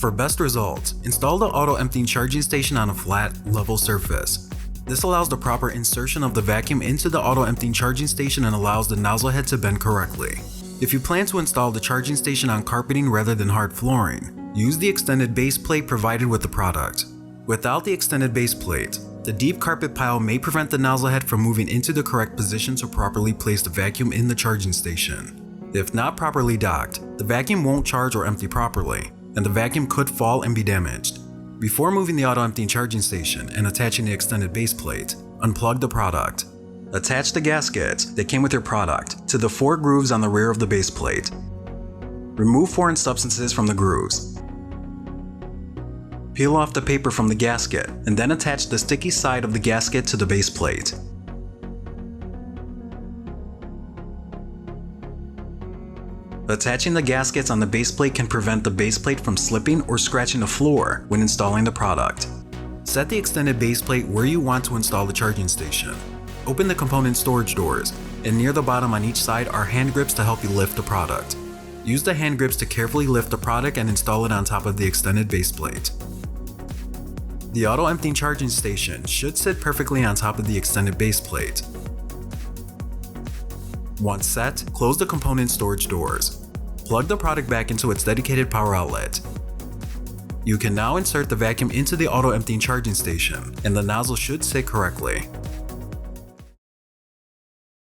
For best results, install the auto-emptying charging station on a flat, level surface. This allows the proper insertion of the vacuum into the auto-emptying charging station and allows the nozzle head to bend correctly. If you plan to install the charging station on carpeting rather than hard flooring, use the extended base plate provided with the product. Without the extended base plate, the deep carpet pile may prevent the nozzle head from moving into the correct position to properly place the vacuum in the charging station. If not properly docked, the vacuum won't charge or empty properly, and the vacuum could fall and be damaged. Before moving the auto-emptying charging station and attaching the extended base plate, unplug the product. Attach the gaskets that came with your product to the 4 grooves on the rear of the base plate. Remove foreign substances from the grooves. Peel off the paper from the gasket and then attach the sticky side of the gasket to the base plate. Attaching the gaskets on the base plate can prevent the base plate from slipping or scratching the floor when installing the product. Set the extended base plate where you want to install the charging station. Open the component storage doors, and near the bottom on each side are hand grips to help you lift the product. Use the hand grips to carefully lift the product and install it on top of the extended base plate. The auto-emptying charging station should sit perfectly on top of the extended base plate. Once set, close the component storage doors. Plug the product back into its dedicated power outlet. You can now insert the vacuum into the auto-emptying charging station, and the nozzle should sit correctly.